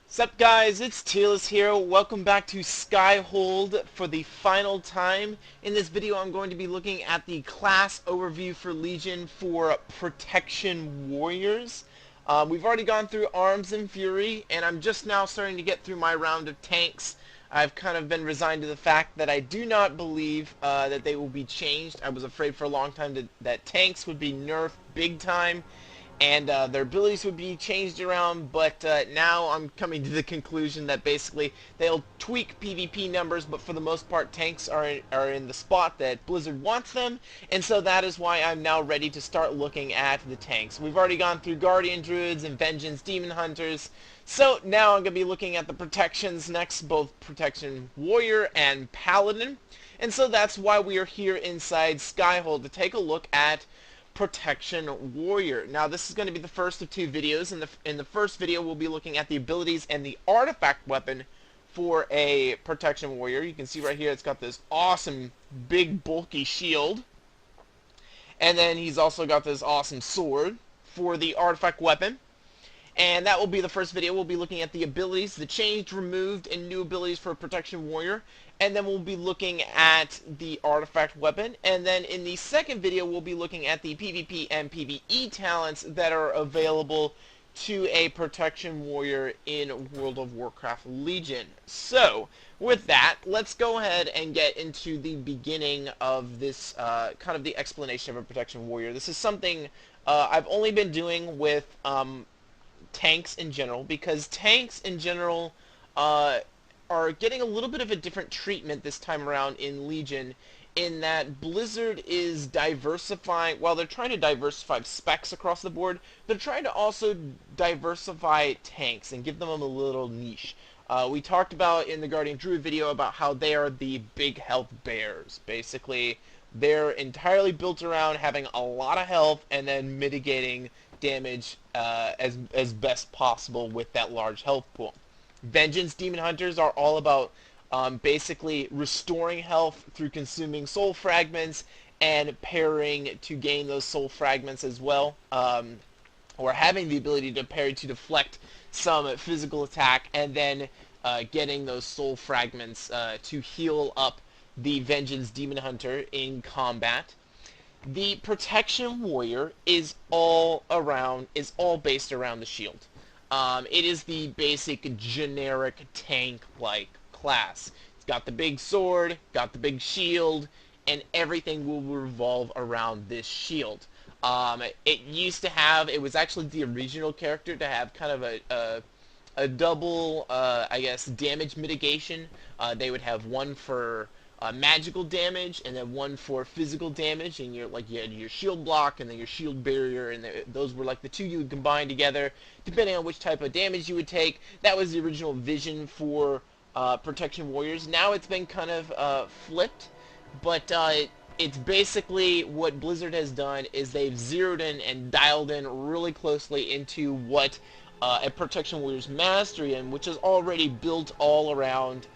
Sup guys, it's Tealus here. Welcome back to Skyhold for the final time. In this video I'm going to be looking at the class overview for Legion for Protection Warriors. We've already gone through Arms and Fury, and I'm just now starting to get through my round of tanks. I've kind of been resigned to the fact that I do not believe that they will be changed. I was afraid for a long time that tanks would be nerfed big time, and their abilities would be changed around, but now I'm coming to the conclusion that basically they'll tweak PvP numbers, but for the most part tanks are in the spot that Blizzard wants them, and so that is why I'm now ready to start looking at the tanks. We've already gone through Guardian Druids and Vengeance Demon Hunters, so now I'm going to be looking at the protections next, both Protection Warrior and Paladin, and so that's why we are here inside Skyhold to take a look at Protection Warrior. Now this is going to be the first of two videos. In the first video we'll be looking at the abilities and the artifact weapon for a Protection Warrior. You can see right here it's got this awesome big bulky shield, and then he's also got this awesome sword for the artifact weapon. And that will be the first video. We'll be looking at the abilities, the changed, removed, and new abilities for Protection Warrior. And then we'll be looking at the artifact weapon. And then in the second video, we'll be looking at the PvP and PvE talents that are available to a Protection Warrior in World of Warcraft Legion. So, with that, let's go ahead and get into the beginning of this, kind of the explanation of a Protection Warrior. This is something I've only been doing with tanks in general, because tanks in general are getting a little bit of a different treatment this time around in Legion, in that Blizzard is diversifying. While they're trying to diversify specs across the board, they're trying to also diversify tanks and give them a little niche. We talked about in the Guardian Druid video about how they are the big health bears. Basically, they're entirely built around having a lot of health and then mitigating damage as best possible with that large health pool. Vengeance Demon Hunters are all about basically restoring health through consuming soul fragments and parrying to gain those soul fragments as well, or having the ability to parry to deflect some physical attack, and then getting those soul fragments to heal up the Vengeance Demon Hunter in combat. The Protection Warrior is all based around the shield. It is the basic generic tank-like class. It's got the big sword, got the big shield, and everything will revolve around this shield. It was actually the original character to have kind of a double, I guess, damage mitigation. They would have one for magical damage, and then one for physical damage, and you had your shield block and then your shield barrier, and those were like the two you would combine together depending on which type of damage you would take. That was the original vision for Protection Warriors. Now it's been kind of flipped, but it's basically what Blizzard has done is they've zeroed in and dialed in really closely into what a Protection Warrior's mastery, and which is already built all around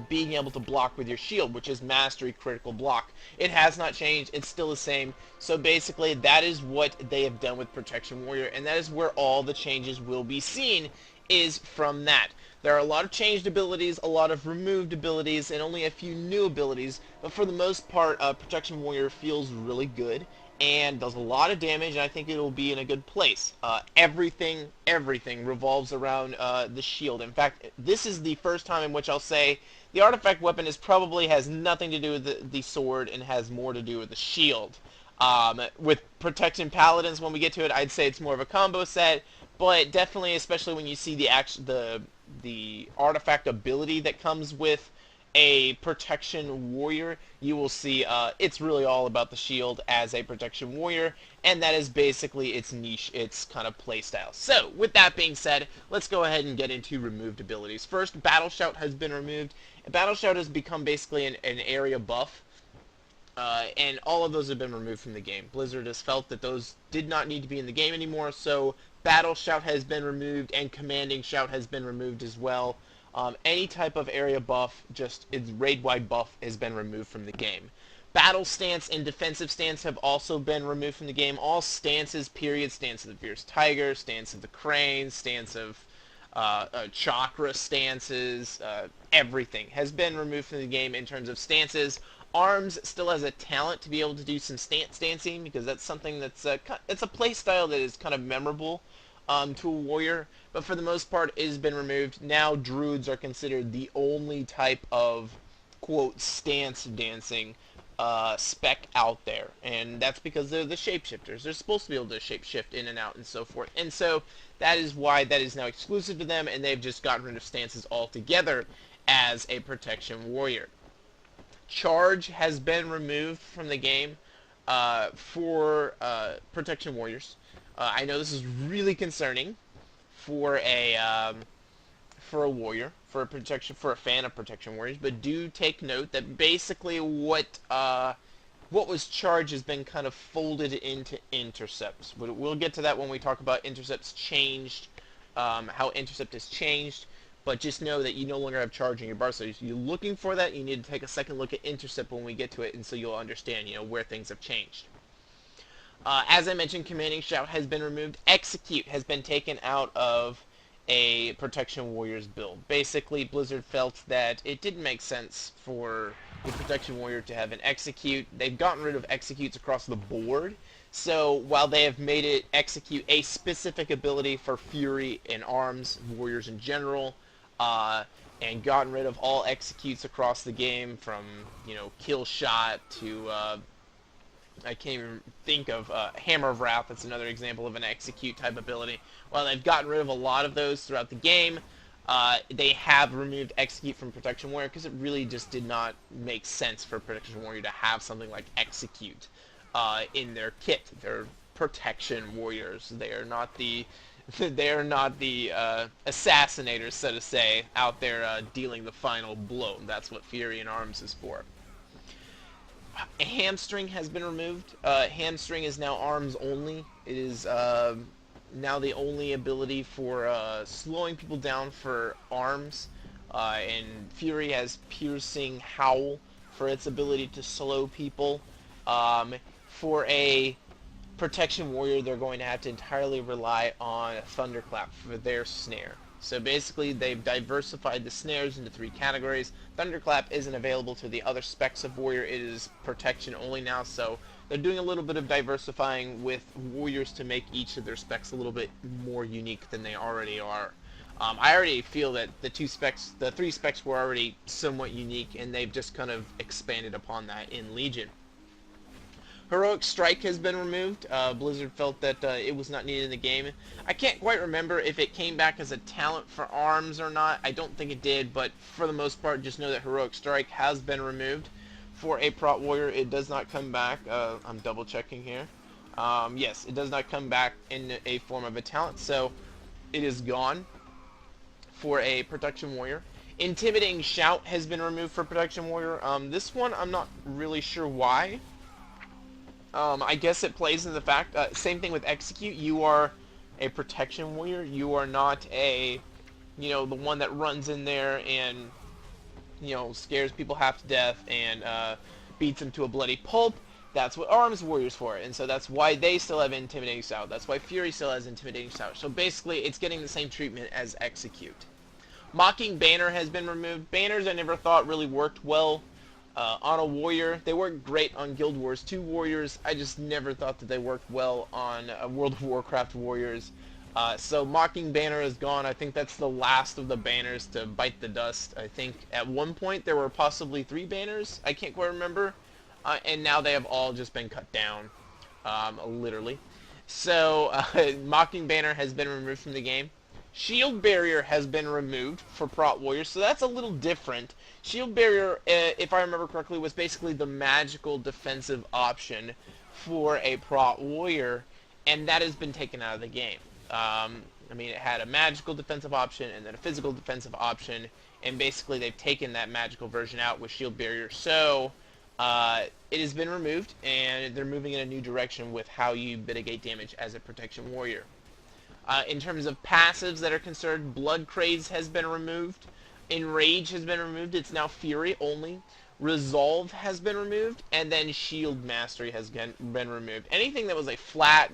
being able to block with your shield, which is mastery critical block. It has not changed. It's still the same. So basically, that is what they have done with Protection Warrior, and that is where all the changes will be seen, is from that. There are a lot of changed abilities, a lot of removed abilities, and only a few new abilities, but for the most part, Protection Warrior feels really good and does a lot of damage, and I think it'll be in a good place. Everything revolves around the shield. In fact, this is the first time in which I'll say the artifact weapon probably has nothing to do with the sword and has more to do with the shield. With Protection Paladins, when we get to it, I'd say it's more of a combo set, but definitely, especially when you see the artifact ability that comes with a Protection Warrior, you will see it's really all about the shield as a Protection Warrior, and that is basically its niche, its kind of playstyle. So, with that being said, let's go ahead and get into removed abilities. First, Battle Shout has been removed. Battle Shout has become basically an area buff, and all of those have been removed from the game. Blizzard has felt that those did not need to be in the game anymore, so Battle Shout has been removed, and Commanding Shout has been removed as well. Any type of area buff, just its raid-wide buff, has been removed from the game. Battle stance and defensive stance have also been removed from the game. All stances, period, stance of the fierce tiger, stance of the crane, stance of chakra stances, everything has been removed from the game in terms of stances. Arms still has a talent to be able to do some stancing, because that's something that's it's a play style that is kind of memorable to a warrior, but for the most part it has been removed. Now druids are considered the only type of quote stance dancing spec out there, and that's because they're the shapeshifters. They're supposed to be able to shapeshift in and out and so forth, and so that is why that is now exclusive to them, and they've just gotten rid of stances altogether as a protection warrior. Charge has been removed from the game for protection warriors. I know this is really concerning for a warrior, for a fan of protection warriors, but do take note that basically what was charge has been kind of folded into intercepts. We'll get to that when we talk about intercepts changed, how intercept has changed. But just know that you no longer have charge in your bar, so if you're looking for that, you need to take a second look at intercept when we get to it, and so you'll understand, where things have changed. As I mentioned, commanding shout has been removed. Execute has been taken out of a protection warrior's build. Basically, Blizzard felt that it didn't make sense for the protection warrior to have an execute. They've gotten rid of executes across the board. So while they have made it execute a specific ability for Fury and Arms, warriors in general, and gotten rid of all executes across the game, from kill shot to I can't even think of Hammer of Wrath. That's another example of an execute type ability. While they've gotten rid of a lot of those throughout the game, they have removed execute from Protection Warrior because it really just did not make sense for Protection Warrior to have something like execute in their kit. They're protection warriors. They are not the assassinators, so to say, out there dealing the final blow. That's what Fury and Arms is for. Hamstring has been removed. Hamstring is now arms only. It is now the only ability for slowing people down for arms. And Fury has Piercing Howl for its ability to slow people. For a Protection Warrior, they're going to have to entirely rely on Thunderclap for their snare. So basically, they've diversified the snares into 3 categories. Thunderclap isn't available to the other specs of Warrior. It is protection only now, so they're doing a little bit of diversifying with Warriors to make each of their specs a little bit more unique than they already are. I already feel that the 3 specs were already somewhat unique, and they've just kind of expanded upon that in Legion. Heroic Strike has been removed. Blizzard felt that it was not needed in the game. I can't quite remember if it came back as a talent for Arms or not. I don't think it did, but for the most part, just know that Heroic Strike has been removed. For a Prot Warrior, it does not come back. I'm double checking here. Yes, it does not come back in a form of a talent, so it is gone for a Protection Warrior. Intimidating Shout has been removed for Protection Warrior. This one, I'm not really sure why. I guess it plays in the fact, same thing with Execute, you are a Protection Warrior, you are not the one that runs in there and, scares people half to death and, beats them to a bloody pulp. That's what Arms Warrior's for, and so that's why they still have Intimidating Shout, that's why Fury still has Intimidating Shout, so basically it's getting the same treatment as Execute. Mocking Banner has been removed. Banners I never thought really worked well on a warrior. They work great on Guild Wars 2 warriors. I just never thought that they worked well on World of Warcraft warriors. So Mocking Banner is gone. I think that's the last of the banners to bite the dust. I think at one point there were possibly 3 banners. I can't quite remember. And now they have all just been cut down, literally. So Mocking Banner has been removed from the game. Shield Barrier has been removed for Prot Warriors, so that's a little different. Shield Barrier, if I remember correctly, was basically the magical defensive option for a Prot Warrior, and that has been taken out of the game. I mean, it had a magical defensive option and then a physical defensive option, and basically they've taken that magical version out with Shield Barrier, so it has been removed, and they're moving in a new direction with how you mitigate damage as a Protection Warrior. In terms of passives that are concerned, Blood Craze has been removed. Enrage has been removed. It's now Fury only. Resolve has been removed. And then Shield Mastery has been removed. Anything that was a flat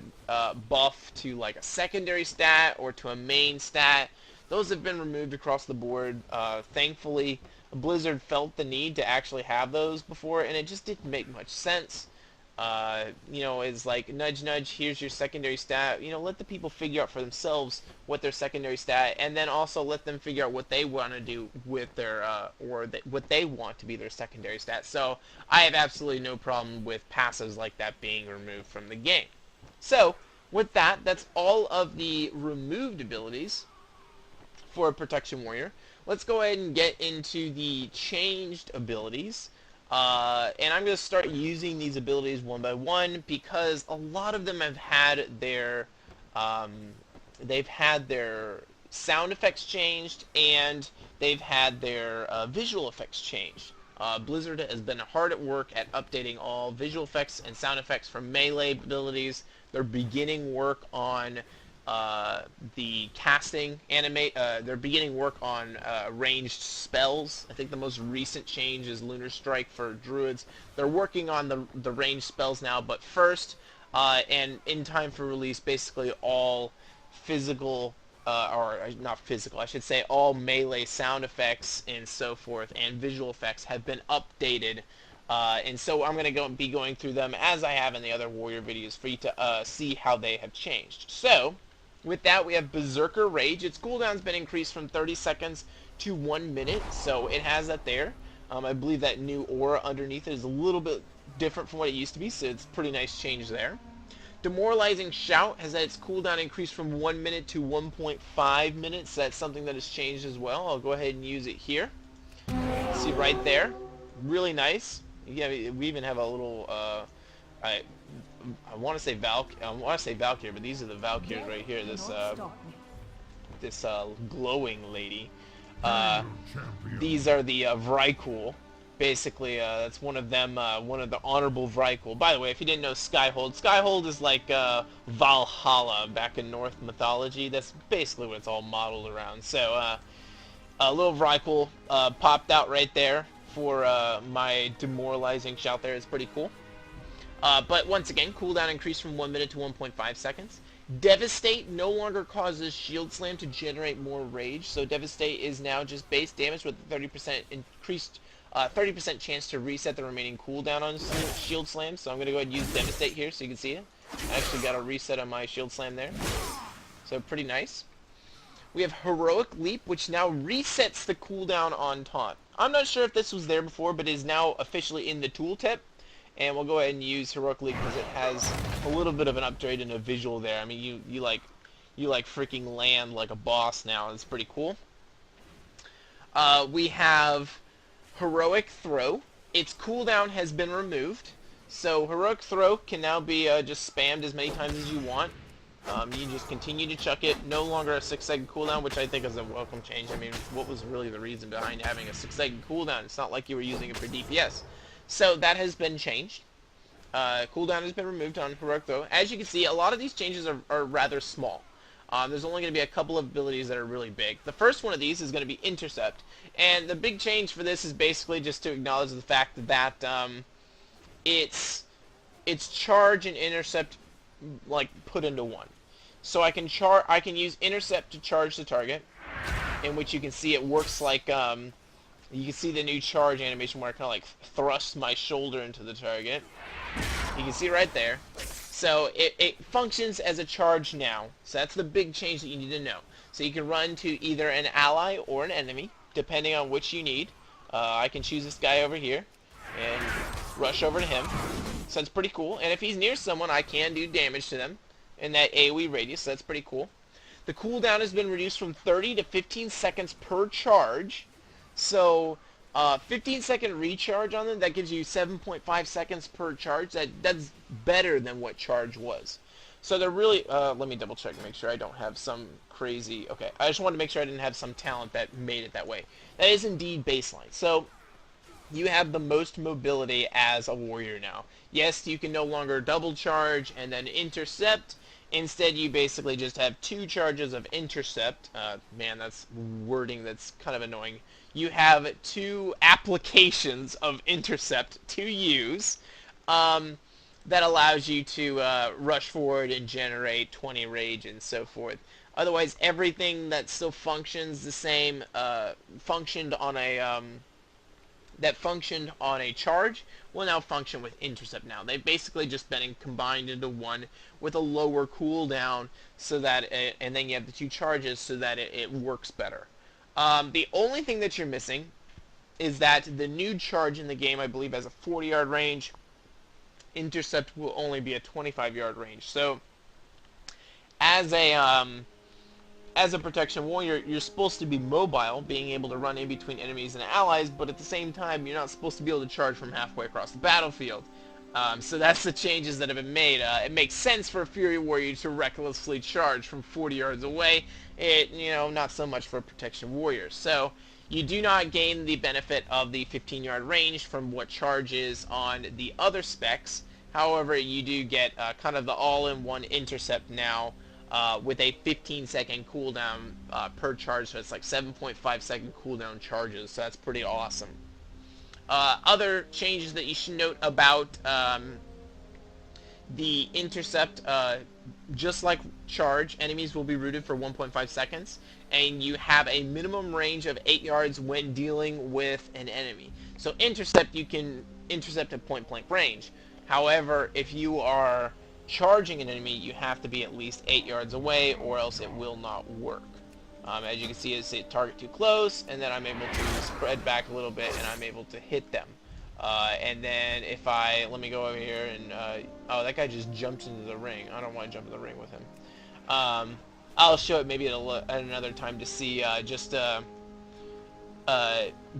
buff to like a secondary stat or to a main stat those have been removed across the board. Thankfully, Blizzard felt the need to actually have those before, and it just didn't make much sense. You know, it's like, nudge, nudge, here's your secondary stat. You know, let the people figure out for themselves what their secondary stat, and then also let them figure out what they want to do with their, what they want to be their secondary stat. So, I have absolutely no problem with passives like that being removed from the game. So, with that, that's all of the removed abilities for a Protection Warrior. Let's go ahead and get into the changed abilities. And I'm going to start using these abilities one by one because a lot of them have had their sound effects changed, and they've had their visual effects changed. Blizzard has been hard at work at updating all visual effects and sound effects for melee abilities. They're beginning work on the casting they're beginning work on ranged spells. I think the most recent change is Lunar Strike for druids. They're working on the ranged spells now, but first, and in time for release, basically all physical, or not physical, I should say all melee sound effects and so forth, and visual effects have been updated. And so I'm going to be going through them as I have in the other Warrior videos for you to see how they have changed. So, with that, we have Berserker Rage. Its cooldown's been increased from 30 seconds to 1 minute, so it has that there. I believe that new aura underneath it is a little bit different from what it used to be, so it's a pretty nice change there. Demoralizing Shout has had its cooldown increased from 1 minute to 1.5 minutes. That's something that has changed as well. I'll go ahead and use it here. See right there. Really nice. Yeah, we even have a little, I want to say Valkyrie, but these are the Valkyries right here. This glowing lady. These are the Vrykul. Basically, that's one of them, one of the honorable Vrykul. By the way, if you didn't know Skyhold is like Valhalla back in Norse mythology. That's basically what it's all modeled around. So, a little Vrykul popped out right there for my demoralizing shout there. It's pretty cool. But once again, cooldown increased from 1 minute to 1.5 seconds. Devastate no longer causes Shield Slam to generate more rage, so Devastate is now just base damage with a 30% increased, 30% chance to reset the remaining cooldown on Shield Slam. So I'm going to go ahead and use Devastate here so you can see it. I actually got a reset on my Shield Slam there. So pretty nice. We have Heroic Leap, which now resets the cooldown on Taunt. I'm not sure if this was there before, but it is now officially in the tooltip. And we'll go ahead and use Heroic Leap because it has a little bit of an upgrade in a visual there. I mean, you like freaking land like a boss now. It's pretty cool. We have Heroic Throw. Its cooldown has been removed. So Heroic Throw can now be just spammed as many times as you want. You just continue to chuck it. No longer a 6-second cooldown, which I think is a welcome change. I mean, what was really the reason behind having a 6-second cooldown? It's not like you were using it for DPS. So that has been changed. Cooldown has been removed on Heroic Throw. As you can see, a lot of these changes are rather small. There's only going to be a couple of abilities that are really big. The first one of these is going to be Intercept. And the big change for this is basically just to acknowledge the fact that it's charge and intercept like put into one. So I can use Intercept to charge the target, in which you can see it works like you can see the new charge animation where I kind of like thrust my shoulder into the target. You can see right there. So it functions as a charge now. So that's the big change that you need to know. So you can run to either an ally or an enemy, depending on which you need. I can choose this guy over here and rush over to him. So that's pretty cool. And if he's near someone, I can do damage to them in that AoE radius. So that's pretty cool. The cooldown has been reduced from 30 to 15 seconds per charge. So 15-second recharge on them, that gives you 7.5 seconds per charge. That's better than what charge was. So they're really, let me double check and make sure I don't have some crazy, okay, I just wanted to make sure I didn't have some talent that made it that way. That is indeed baseline. So you have the most mobility as a warrior now. Yes, you can no longer double charge and then intercept. Instead, you basically just have 2 charges of intercept. Man, that's wording that's kind of annoying. You have 2 applications of intercept to use that allows you to rush forward and generate 20 rage and so forth. Otherwise, everything that still functions the same functioned on a that functioned on a charge will now function with intercept now. They've basically just been combined into one with a lower cooldown, so that and then you have the two charges so that it works better. The only thing that you're missing is that the new charge in the game, I believe, has a 40-yard range. Intercept will only be a 25-yard range. So as a protection warrior, you're supposed to be mobile, being able to run in between enemies and allies, but at the same time, you're not supposed to be able to charge from halfway across the battlefield. So that's the changes that have been made. It makes sense for a Fury Warrior to recklessly charge from 40 yards away. Not so much for a Protection Warrior. So you do not gain the benefit of the 15-yard range from what charges on the other specs. However, you do get kind of the all-in-one intercept now, with a 15-second cooldown per charge, so it's like 7.5-second cooldown charges, so that's pretty awesome. Other changes that you should note about the intercept, just like charge, enemies will be rooted for 1.5 seconds, and you have a minimum range of 8 yards when dealing with an enemy. So intercept, you can intercept at point-blank range. However, if you are charging an enemy, you have to be at least 8 yards away, or else it will not work. As you can see, it's a target too close, and then I'm able to spread back a little bit, and I'm able to hit them. And then if let me go over here, and oh, that guy just jumped into the ring. I don't want to jump in the ring with him. I'll show it maybe at another time to see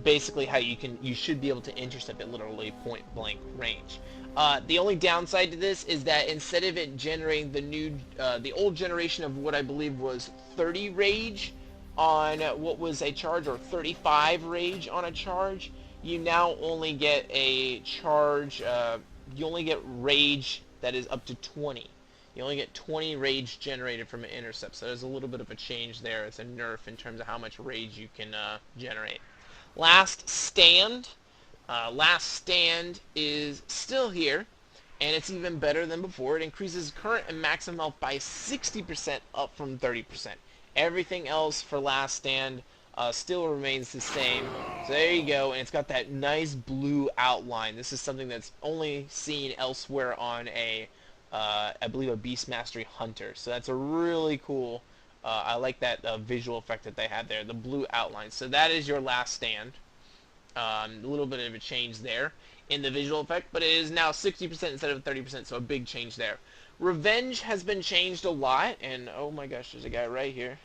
basically how you should be able to intercept at literally point blank range. The only downside to this is that instead of it generating the old generation of what I believe was 30 rage on what was a charge, or 35 rage on a charge, you now only get a charge, you only get rage that is up to 20. You only get 20 rage generated from an intercept, so there's a little bit of a change there. It's a nerf in terms of how much rage you can generate. Last Stand. Last Stand is still here, and it's even better than before. It increases current and maximum health by 60%, up from 30%. Everything else for Last Stand still remains the same. So there you go, and it's got that nice blue outline. This is something that's only seen elsewhere on I believe a Beast Mastery Hunter. So that's a really cool, I like that visual effect that they had there, the blue outline. So that is your Last Stand. A little bit of a change there in the visual effect, but it is now 60% instead of 30%, so a big change there. Revenge has been changed a lot, and oh my gosh, there's a guy right here.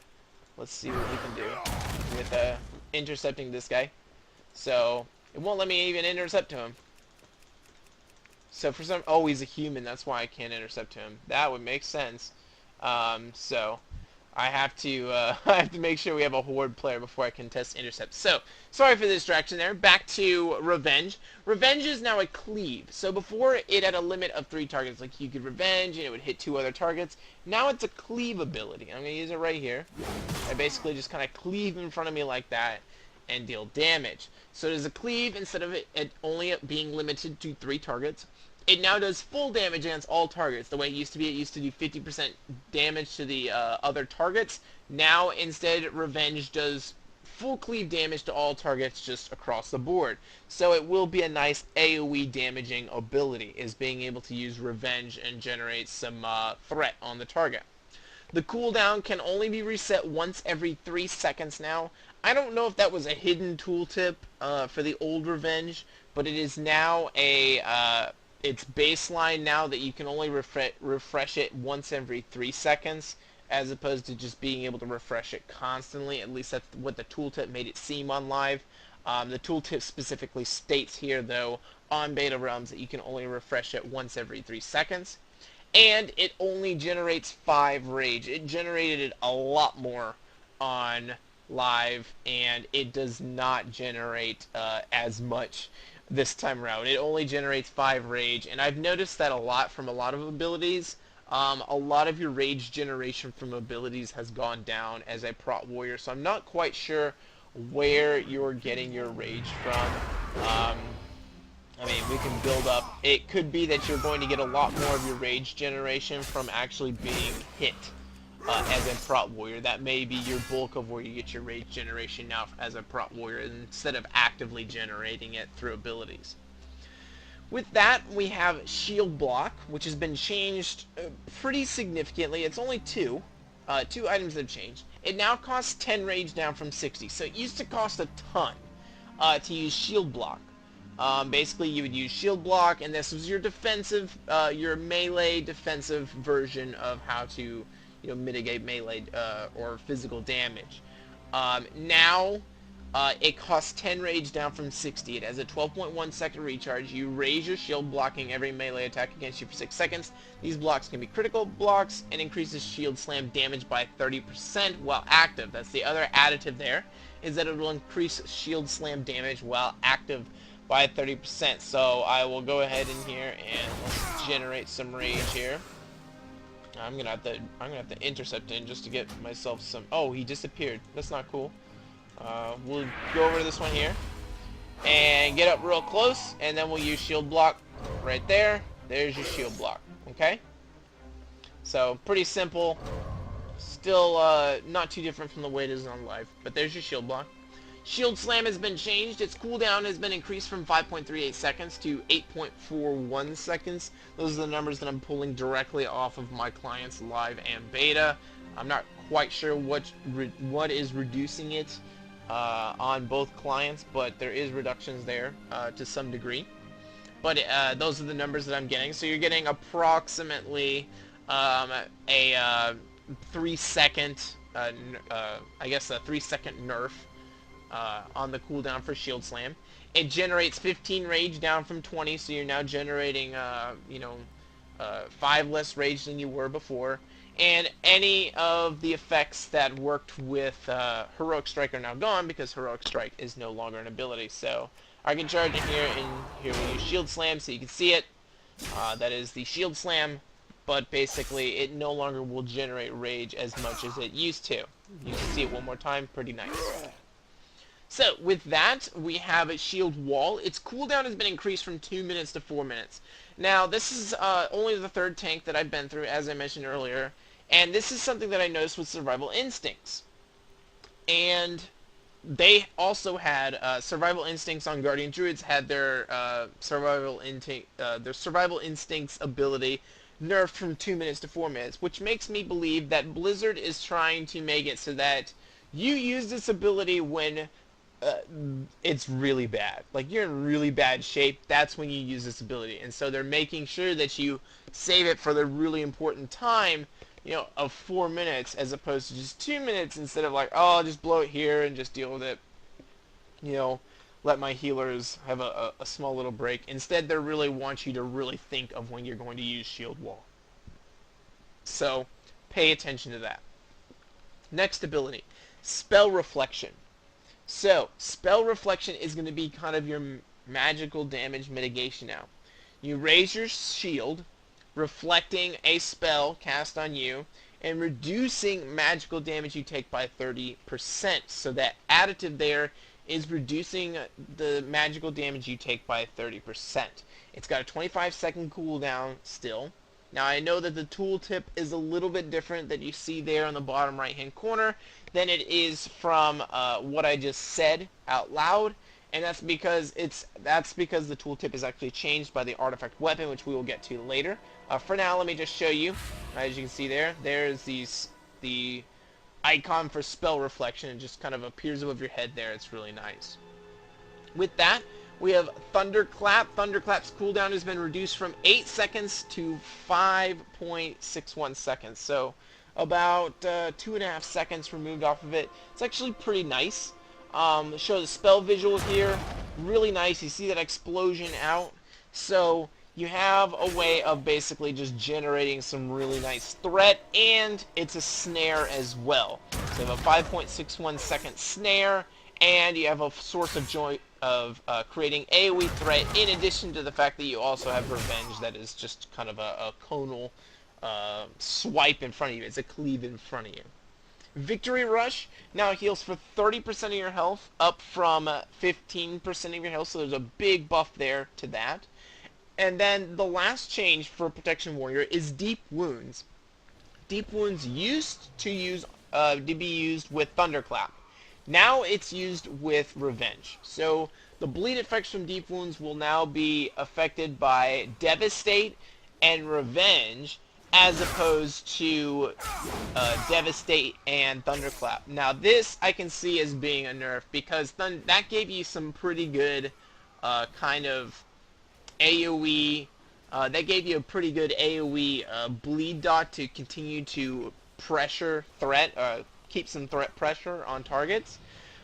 Let's see what we can do with intercepting this guy. So it won't let me even intercept to him. So for some, oh, he's a human, that's why I can't intercept to him. That would make sense. So I have to make sure we have a horde player before I can test intercept. So, sorry for the distraction there. Back to Revenge. Revenge is now a cleave. So before it had a limit of 3 targets. Like you could Revenge and it would hit 2 other targets. Now it's a cleave ability. I'm going to use it right here. I basically just kind of cleave in front of me like that and deal damage. So it is a cleave instead of it only being limited to 3 targets. It now does full damage against all targets. The way it used to be, it used to do 50% damage to the other targets. Now, instead, Revenge does full cleave damage to all targets just across the board. So it will be a nice AoE damaging ability, is being able to use Revenge and generate some threat on the target. The cooldown can only be reset once every 3 seconds now. I don't know if that was a hidden tooltip for the old Revenge, but it is now it's baseline now that you can only refresh it once every 3 seconds, as opposed to just being able to refresh it constantly. At least that's what the tooltip made it seem on live. The tooltip specifically states here, though, on Beta Realms, that you can only refresh it once every 3 seconds. And it only generates 5 rage. It generated it a lot more on live, and it does not generate as much this time around. It only generates 5 rage, and I've noticed that a lot from a lot of abilities. A lot of your rage generation from abilities has gone down as a prot warrior, so I'm not quite sure where you're getting your rage from. I mean, we can build up. It could be that you're going to get a lot more of your rage generation from actually being hit. as a prot warrior. That may be your bulk of where you get your rage generation now as a prot warrior instead of actively generating it through abilities. With that, we have shield block, which has been changed pretty significantly. It's only two. Two items that have changed. It now costs 10 rage down from 60. So it used to cost a ton to use shield block. Basically, you would use shield block, and this was your defensive, your melee defensive version of how to, mitigate melee or physical damage. Now, it costs 10 rage down from 60. It has a 12.1 second recharge. You raise your shield, blocking every melee attack against you for 6 seconds. These blocks can be critical blocks and increases shield slam damage by 30% while active. That's the other additive there, is that it will increase shield slam damage while active by 30%. So I will go ahead in here and let's generate some rage here. I'm gonna have to intercept him just to get myself some. Oh, he disappeared. That's not cool. We'll go over to this one here and get up real close, and then we'll use shield block right there. There's your shield block. Okay, so pretty simple, still not too different from the way it is on live, but there's your shield block. Shield slam has been changed. Its cooldown has been increased from 5.38 seconds to 8.41 seconds. Those are the numbers that I'm pulling directly off of my client's live and beta. I'm not quite sure what is reducing it on both clients, but there is reductions there to some degree. But those are the numbers that I'm getting. So you're getting approximately a 3-second, I guess a 3-second nerf on the cooldown for shield slam. It generates 15 rage down from 20, so you're now generating 5 less rage than you were before. And any of the effects that worked with Heroic Strike are now gone because Heroic Strike is no longer an ability. So I can charge in here, and here we use Shield Slam so you can see it. That is the Shield Slam, but basically it no longer will generate rage as much as it used to. You can see it one more time, pretty nice. So with that, we have a Shield Wall. Its cooldown has been increased from 2 minutes to 4 minutes. Now this is only the third tank that I've been through, as I mentioned earlier. And this is something that I noticed with Survival Instincts. And they also had Survival Instincts on Guardian Druids had their Survival Instincts ability nerfed from 2 minutes to 4 minutes, which makes me believe that Blizzard is trying to make it so that you use this ability when it's really bad. Like, you're in really bad shape, that's when you use this ability. And so they're making sure that you save it for the really important time, of 4 minutes as opposed to just 2 minutes, instead of like, oh, I'll just blow it here and just deal with it. Let my healers have a small little break. Instead, they really want you to really think of when you're going to use Shield Wall. So, pay attention to that. Next ability, Spell Reflection. So, Spell Reflection is going to be kind of your magical damage mitigation now. You raise your shield, reflecting a spell cast on you, and reducing magical damage you take by 30%. So that additive there is reducing the magical damage you take by 30%. It's got a 25-second cooldown still. Now I know that the tooltip is a little bit different that you see there on the bottom right-hand corner than it is from what I just said out loud. And that's because the tooltip is actually changed by the artifact weapon, which we will get to later. For now, let me just show you. As you can see there's the icon for Spell Reflection. It just kind of appears above your head there. It's really nice. With that, we have Thunderclap. Thunderclap's cooldown has been reduced from 8 seconds to 5.61 seconds. So about 2.5 seconds removed off of it. It's actually pretty nice. Show the spell visual here, really nice. You see that explosion out, so you have a way of basically just generating some really nice threat, and it's a snare as well. So you have a 5.61 second snare, and you have a source of joy of creating AoE threat, in addition to the fact that you also have Revenge, that is just kind of a conal swipe in front of you. It's a cleave in front of you. Victory Rush now heals for 30% of your health, up from 15% of your health, so there's a big buff there to that. And then the last change for Protection Warrior is Deep Wounds. Deep Wounds used to be used with Thunderclap. Now it's used with Revenge. So the bleed effects from Deep Wounds will now be affected by Devastate and Revenge, as opposed to Devastate and Thunderclap. Now this I can see as being a nerf, because that gave you some pretty good kind of AoE. That gave you a pretty good AoE bleed dot to continue to keep some threat pressure on targets.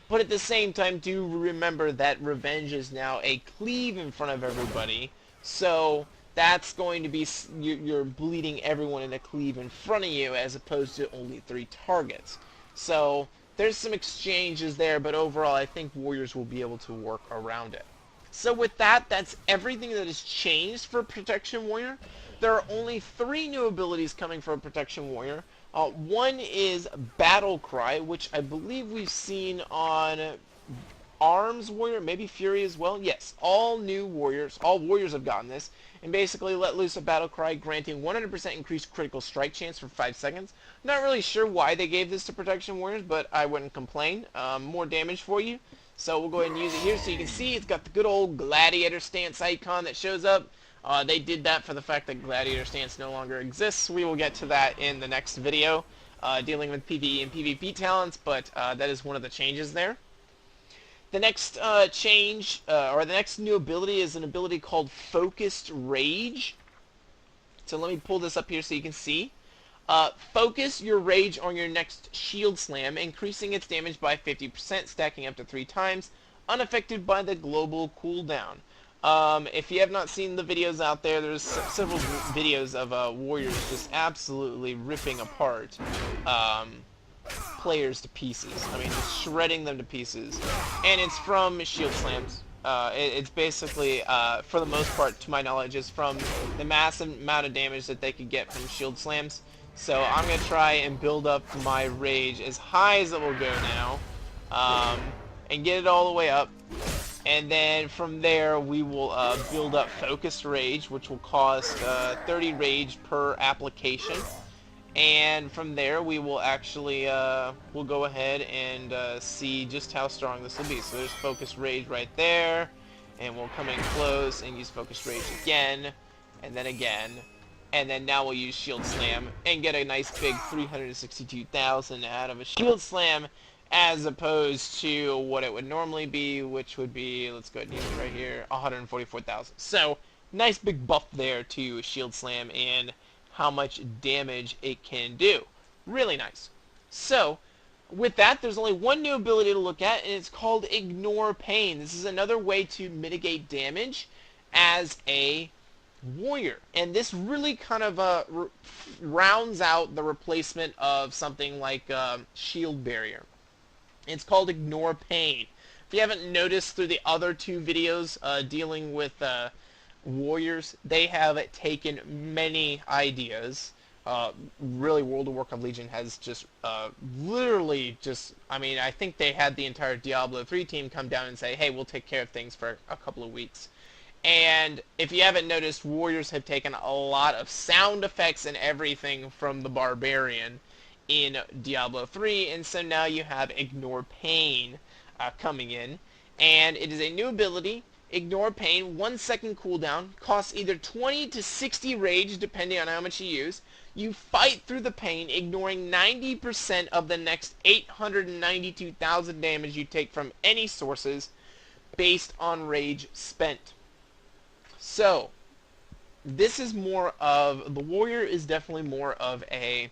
But at the same time, do remember that Revenge is now a cleave in front of everybody, so that's going to be, you're bleeding everyone in a cleave in front of you as opposed to only 3 targets. So there's some exchanges there, but overall I think Warriors will be able to work around it. So with that, that's everything that has changed for Protection Warrior. There are only 3 new abilities coming for Protection Warrior. One is Battle Cry, which I believe we've seen on Arms Warrior, maybe Fury as well. Yes, all warriors have gotten this. And basically let loose a Battle Cry, granting 100% increased critical strike chance for 5 seconds. Not really sure why they gave this to Protection Warriors, but I wouldn't complain. More damage for you. So we'll go ahead and use it here. So you can see it's got the good old Gladiator stance icon that shows up. They did that for the fact that Gladiator stance no longer exists. We will get to that in the next video, dealing with PvE and PvP talents, but that is one of the changes there. The next or the next new ability is an ability called Focused Rage. So let me pull this up here so you can see. Focus your rage on your next shield slam, increasing its damage by 50%, stacking up to 3 times, unaffected by the global cooldown. If you have not seen the videos out there, there's several videos of warriors just absolutely ripping apart players to pieces. I mean, just shredding them to pieces. And it's from shield slams. It's basically, for the most part, to my knowledge, is from the massive amount of damage that they could get from shield slams. So I'm going to try and build up my rage as high as it will go now, and get it all the way up. And then from there we will build up Focused Rage, which will cost 30 rage per application. And from there we will actually we'll go ahead and see just how strong this will be. So there's Focused Rage right there, and we'll come in close and use Focused Rage again, and then again. And then now we'll use Shield Slam and get a nice big 362,000 out of a Shield Slam, as opposed to what it would normally be, which would be, let's go ahead and use it right here, 144,000. So, nice big buff there to Shield Slam and how much damage it can do. Really nice. So, with that, there's only one new ability to look at, and it's called Ignore Pain. This is another way to mitigate damage as a warrior, and this really kind of rounds out the replacement of something like Shield Barrier. It's called Ignore Pain. If you haven't noticed through the other 2 videos dealing with warriors, they have taken many ideas. Really, World of Warcraft Legion has just literally just, I mean, I think they had the entire Diablo 3 team come down and say, hey, we'll take care of things for a couple of weeks. And if you haven't noticed, warriors have taken a lot of sound effects and everything from the Barbarian in Diablo 3, and so now you have Ignore Pain coming in, and it is a new ability. Ignore Pain, 1 second cooldown, costs either 20 to 60 rage depending on how much you use. You fight through the pain, ignoring 90% of the next 892,000 damage you take from any sources based on rage spent. So, this is more of, the warrior is definitely more of a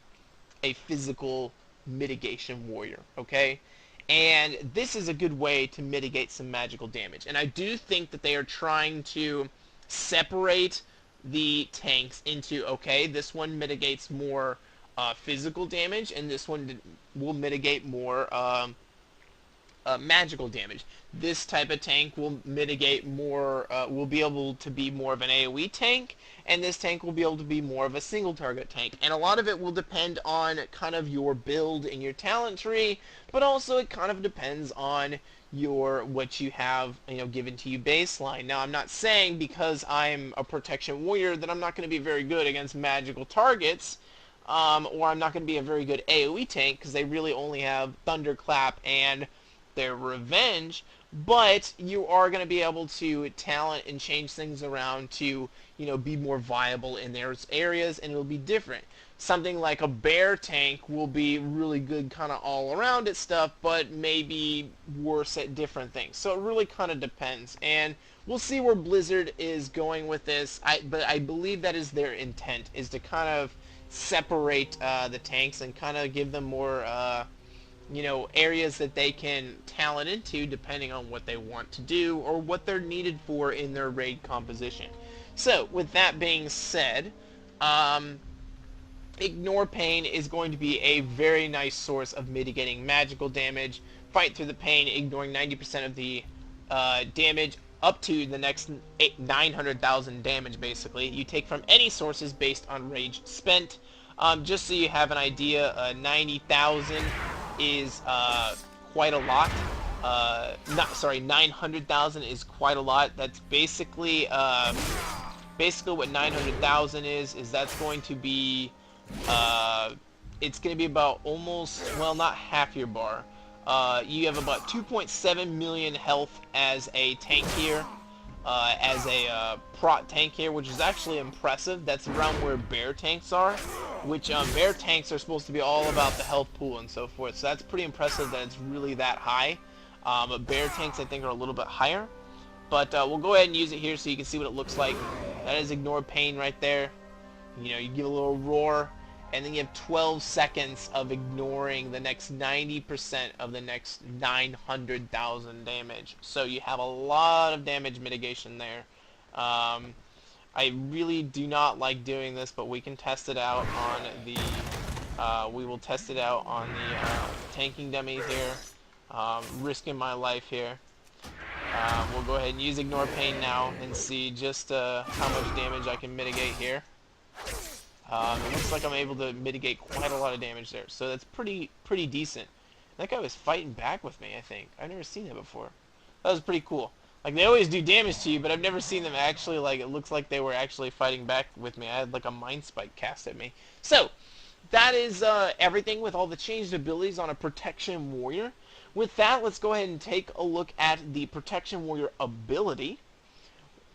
physical mitigation warrior, okay? And this is a good way to mitigate some magical damage. And I do think that they are trying to separate the tanks into, okay, this one mitigates more physical damage, and this one will mitigate more magical damage. This type of tank will mitigate more, will be able to be more of an AoE tank, and this tank will be able to be more of a single target tank. And a lot of it will depend on kind of your build and your talent tree, but also it kind of depends on your, what you have, you know, given to you baseline. Now, I'm not saying because I'm a protection warrior that I'm not going to be very good against magical targets. or I'm not going to be a very good AoE tank because they really only have Thunderclap and their Revenge. But you are going to be able to talent and change things around to, be more viable in those areas, and it'll be different. Something like a bear tank will be really good kind of all around at stuff, but maybe worse at different things. So it really kind of depends. And we'll see where Blizzard is going with this. But I believe that is their intent, is to kind of separate the tanks and kind of give them more areas that they can talent into depending on what they want to do or what they're needed for in their raid composition. So, with that being said, Ignore Pain is going to be a very nice source of mitigating magical damage. Fight through the pain, ignoring 90% of the damage up to the next 900,000 damage, basically. You take from any sources based on rage spent. Just so you have an idea, 90,000 is quite a lot. 900,000 is quite a lot. That's basically what 900,000 is that's going to be it's going to be about almost, well, not half your bar. You have about 2.7 million health as a tank here, as a prot tank here, which is actually impressive. That's around where bear tanks are, which bear tanks are supposed to be all about the health pool and so forth. So that's pretty impressive that it's really that high. But bear tanks, I think, are a little bit higher. But we'll go ahead and use it here so you can see what it looks like. That is Ignore Pain right there. You give a little roar, and then you have 12 seconds of ignoring the next 90% of the next 900,000 damage. So you have a lot of damage mitigation there. I really do not like doing this, but we can test it out on the we will test it out on the tanking dummies here. Risking my life here. We'll go ahead and use Ignore Pain now and see just how much damage I can mitigate here. It looks like I'm able to mitigate quite a lot of damage there, so that's pretty decent. That guy was fighting back with me, I think. I've never seen that before. That was pretty cool. Like, they always do damage to you, but I've never seen them actually, like, it looks like they were actually fighting back with me. I had, like, a Mind Spike cast at me. So, that is everything with all the changed abilities on a Protection Warrior. With that, let's go ahead and take a look at the Protection Warrior ability.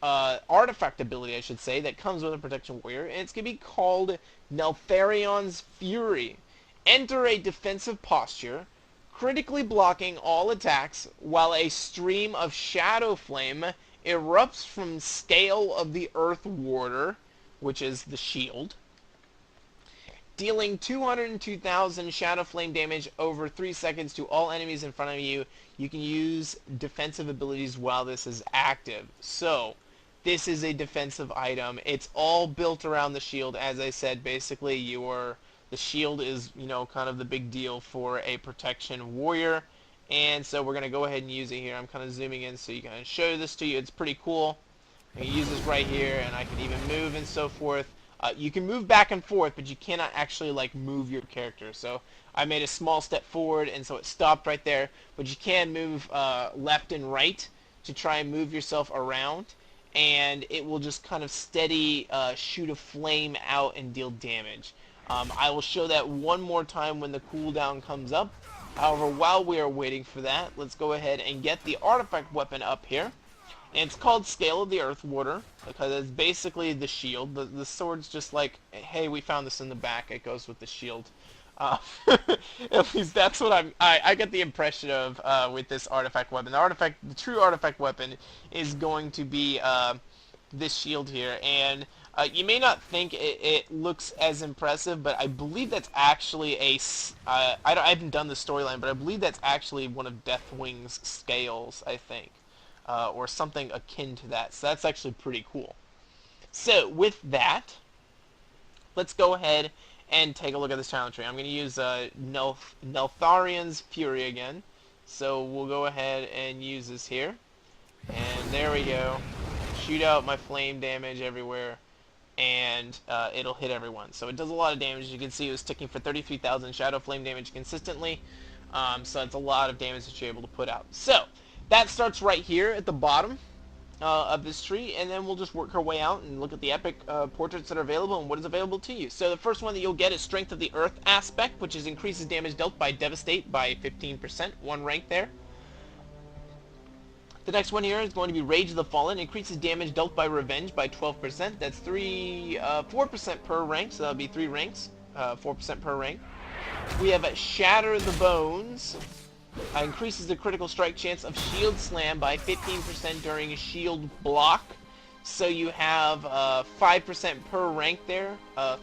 Artifact ability, I should say, that comes with a Protection Warrior, and it's going to be called Neltharion's Fury. Enter a defensive posture, critically blocking all attacks, while a stream of shadow flame erupts from Scale of the Earth Warder, which is the shield, dealing 202,000 shadow flame damage over 3 seconds to all enemies in front of you. You can use defensive abilities while this is active. So, this is a defensive item. It's all built around the shield. As I said, basically the shield is, kind of the big deal for a Protection Warrior. And so we're going to go ahead and use it here. I'm kind of zooming in so you can show this to you. It's pretty cool. I can use this right here, and I can even move and so forth. You can move back and forth, but you cannot actually, like, move your character. So I made a small step forward, and so it stopped right there. But you can move left and right to try and move yourself around, and it will just kind of steady shoot a flame out and deal damage. I will show that one more time when the cooldown comes up. However, while we are waiting for that, let's go ahead and get the artifact weapon up here. And it's called Scale of the Earth Warder, because it's basically the shield. The sword's just like, hey, we found this in the back. It goes with the shield. At least that's what I get the impression of with this artifact weapon. The true artifact weapon is going to be this shield here. And you may not think it looks as impressive, but I believe that's actually I haven't done the storyline, but I believe that's actually one of Deathwing's scales, I think. Or something akin to that. So that's actually pretty cool. So with that, let's go ahead and take a look at this talent tree. I'm going to use Neltharion's Fury again. So we'll go ahead and use this here. And there we go. Shoot out my flame damage everywhere. And it'll hit everyone. So it does a lot of damage. As you can see, it was ticking for 33,000 shadow flame damage consistently. So it's a lot of damage that you're able to put out. So that starts right here at the bottom. of this tree, and then we'll just work our way out and look at the epic portraits that are available and what is available to you. So the first one that you'll get is Strength of the Earth aspect, which is increases damage dealt by Devastate by 15%, one rank there. The next one here is going to be Rage of the Fallen, increases damage dealt by Revenge by 12%. That's 4% per rank, so that'll be 3 ranks, 4% per rank. We have Shatter the Bones. Increases the critical strike chance of Shield Slam by 15% during a shield block. So you have 5% per rank there,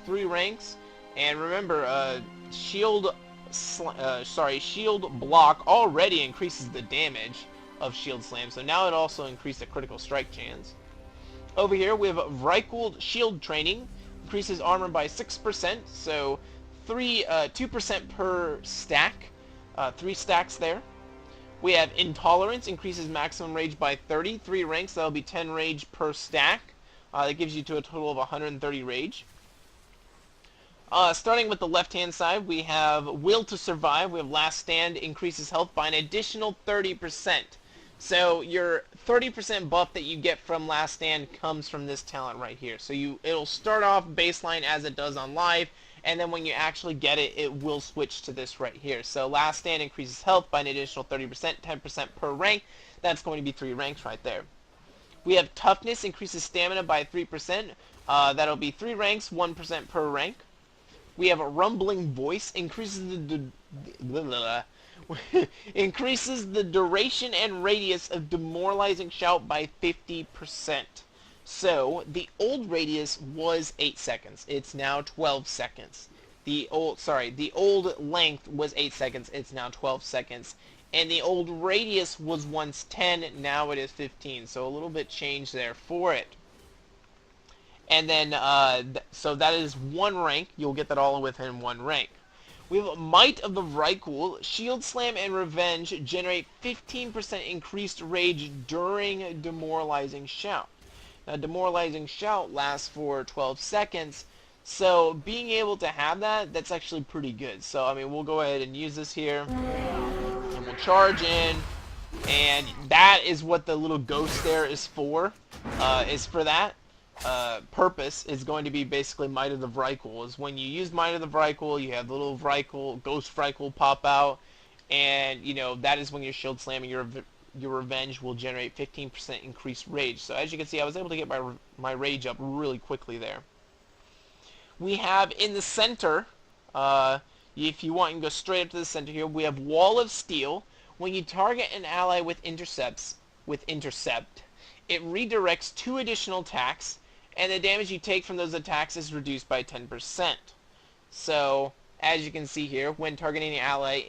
3 ranks. And remember, shield block already increases the damage of Shield Slam, so now it also increases the critical strike chance. Over here we have Vrykul Shield Training, increases armor by 6%, so 2% per stack. 3 stacks there. We have Intolerance, increases maximum rage by 30, 3 ranks, that'll be 10 rage per stack. That gives you to a total of 130 rage. Starting with the left-hand side, we have Will to Survive. We have Last Stand, increases health by an additional 30%. So your 30% buff that you get from Last Stand comes from this talent right here. So it'll start off baseline as it does on live, and then when you actually get it, it will switch to this right here. So Last Stand increases health by an additional 30%, 10% per rank. That's going to be 3 ranks right there. We have Toughness, increases stamina by 3%. That'll be 3 ranks, 1% per rank. We have a Rumbling Voice, increases increases the duration and radius of Demoralizing Shout by 50%. So the old radius was 8 seconds. It's now 12 seconds. The old length was 8 seconds. It's now 12 seconds. And the old radius was once 10. Now it is 15. So a little bit change there for it. And then, so that is 1 rank. You'll get that all within 1 rank. We have Might of the Vrykul. Shield Slam and Revenge generate 15% increased rage during Demoralizing Shout. Now, Demoralizing Shout lasts for 12 seconds, so being able to have that, that's actually pretty good. So, I mean, we'll go ahead and use this here, and we'll charge in, and that is what the little ghost there is for that. Purpose is going to be basically Might of the Vrykul. Is when you use Might of the Vrykul, you have the little Ghost Vrykul pop out, and you know that is when your Shield Slam and your Revenge will generate 15% increased rage. So as you can see, I was able to get my rage up really quickly there. We have in the center, if you want, you can go straight up to the center here. We have Wall of Steel. When you target an ally with Intercept, it redirects 2 additional attacks, and the damage you take from those attacks is reduced by 10%. So, as you can see here, when targeting an ally,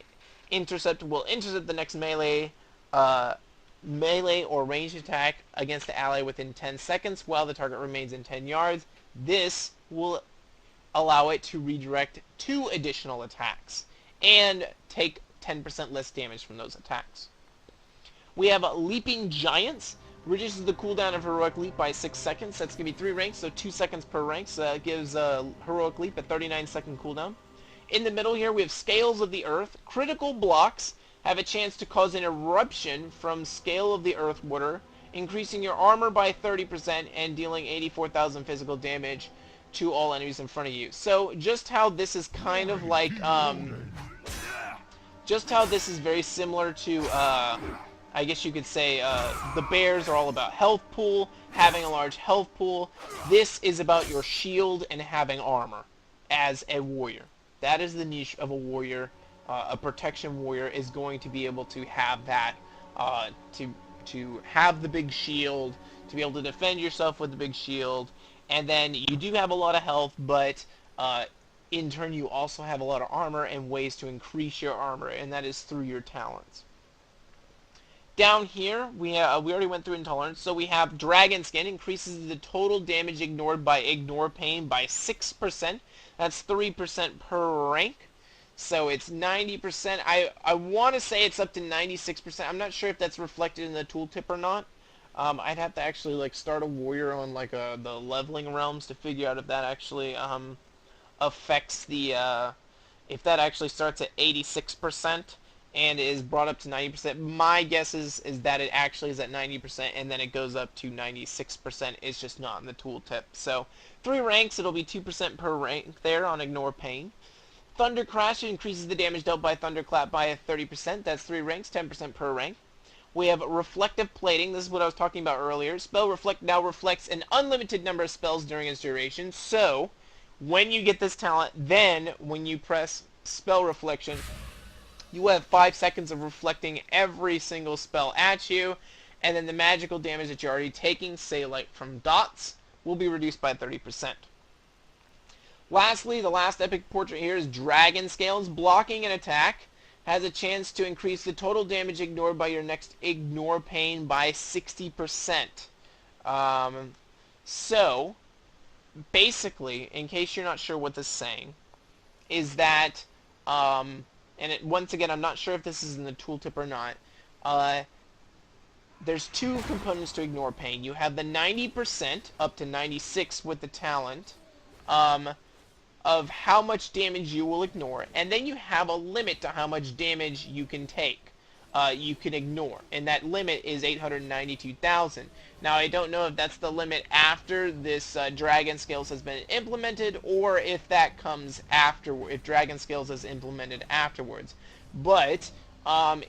Intercept will intercept the next melee or ranged attack against the ally within 10 seconds while the target remains in 10 yards. This will allow it to redirect 2 additional attacks and take 10% less damage from those attacks. We have Leaping Giants. Reduces the cooldown of Heroic Leap by 6 seconds. That's going to be 3 ranks, so 2 seconds per rank. So that gives Heroic Leap a 39-second cooldown. In the middle here, we have Scales of the Earth. Critical blocks have a chance to cause an eruption from Scale of the Earth water, increasing your armor by 30% and dealing 84,000 physical damage to all enemies in front of you. So just how this is kind of like, just how this is very similar to, I guess you could say, the bears are all about health pool, having a large health pool. This is about your shield and having armor as a warrior. That is the niche of a warrior. A protection warrior is going to be able to have that, to have the big shield, to be able to defend yourself with the big shield, and then you do have a lot of health, but in turn you also have a lot of armor and ways to increase your armor, and that is through your talents. Down here, we already went through Intolerance, so we have Dragon Skin, increases the total damage ignored by Ignore Pain by 6%. That's 3% per rank. So it's 90%. I want to say it's up to 96%. I'm not sure if that's reflected in the tooltip or not. I'd have to actually like start a warrior on like the leveling realms to figure out if that actually affects the if that actually starts at 86% and is brought up to 90%. My guess is that it actually is at 90%, and then it goes up to 96%. It's just not in the tooltip. So 3 ranks, it'll be 2% per rank there on Ignore Pain. Thunder Crash increases the damage dealt by Thunderclap by 30%. That's 3 ranks, 10% per rank. We have Reflective Plating. This is what I was talking about earlier. Spell Reflect now reflects an unlimited number of spells during its duration. So when you get this talent, then when you press Spell Reflection, you have 5 seconds of reflecting every single spell at you, and then the magical damage that you're already taking, say like from dots, will be reduced by 30%. Lastly, the last epic portrait here is Dragon Scales. Blocking an attack has a chance to increase the total damage ignored by your next Ignore Pain by 60%. So, basically, in case you're not sure what this is saying, is that, once again, I'm not sure if this is in the tooltip or not, there's 2 components to Ignore Pain. You have the 90% up to 96 with the talent, of how much damage you will ignore, and then you have a limit to how much damage you can take, you can ignore, and that limit is 892,000. Now I don't know if that's the limit after this Dragon Scales has been implemented, or if that comes after, if Dragon Scales is implemented afterwards, but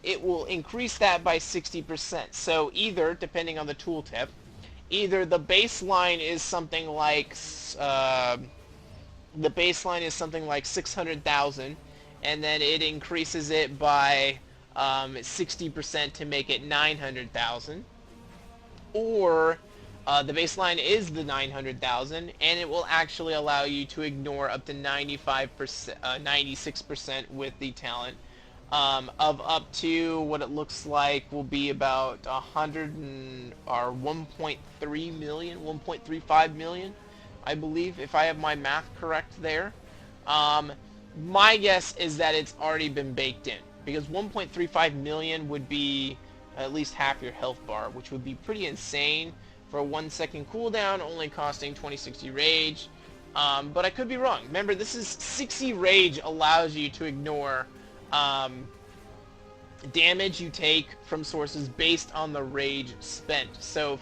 it will increase that by 60%. So either, depending on the tooltip, either the baseline is something like 600,000, and then it increases it by 60% to make it 900,000, or the baseline is the 900,000, and it will actually allow you to ignore up to 95%, 96% with the talent, of up to what it looks like will be about 1.3 million, 1.35 million. I believe, if I have my math correct there. My guess is that it's already been baked in, because 1.35 million would be at least half your health bar, which would be pretty insane for a 1-second cooldown, only costing 2060 rage. But I could be wrong. Remember, this is 60 rage allows you to ignore damage you take from sources based on the rage spent. So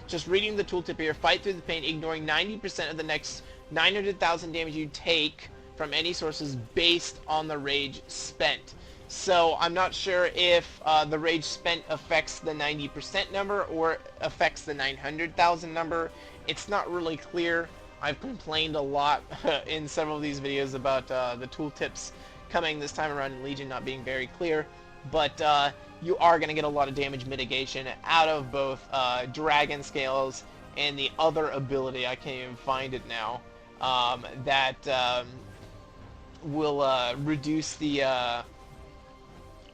just reading the tooltip here, fight through the pain, ignoring 90% of the next 900,000 damage you take from any sources based on the rage spent. So I'm not sure if the rage spent affects the 90% number or affects the 900,000 number. It's not really clear. I've complained a lot in several of these videos about the tooltips coming this time around in Legion not being very clear. But you are going to get a lot of damage mitigation out of both Dragon Scales and the other ability, I can't even find it now, that will reduce the,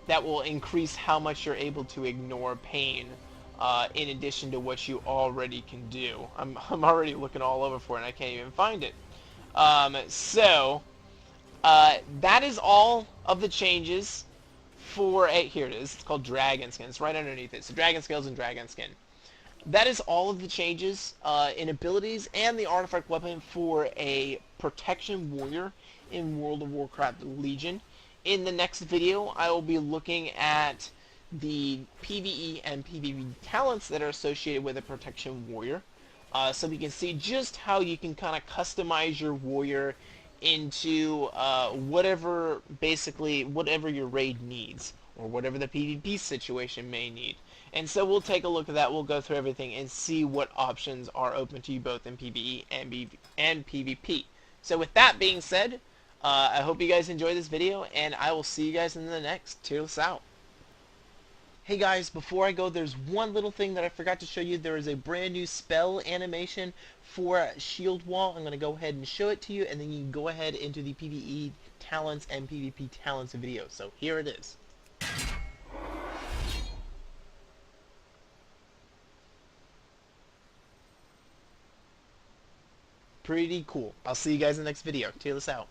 that will increase how much you're able to ignore pain, in addition to what you already can do. I'm already looking all over for it and I can't even find it. That is all of the changes for here it is. It's called Dragon Skin. It's right underneath it. So Dragon Scales and Dragon Skin. That is all of the changes in abilities and the artifact weapon for a Protection Warrior in World of Warcraft Legion. In the next video, I will be looking at the PvE and PvP talents that are associated with a Protection Warrior, so we can see just how you can kind of customize your warrior into whatever your raid needs, or whatever the PvP situation may need. And so we'll take a look at that, we'll go through everything and see what options are open to you both in PvE and PvP. So with that being said, I hope you guys enjoyed this video, and I will see you guys in the next. Cheers out. Hey guys, before I go, there's one little thing that I forgot to show you. There is a brand new spell animation for Shield Wall. I'm going to go ahead and show it to you, and then you can go ahead into the PvE talents and PvP talents video. So here it is. Pretty cool. I'll see you guys in the next video. Cheers out.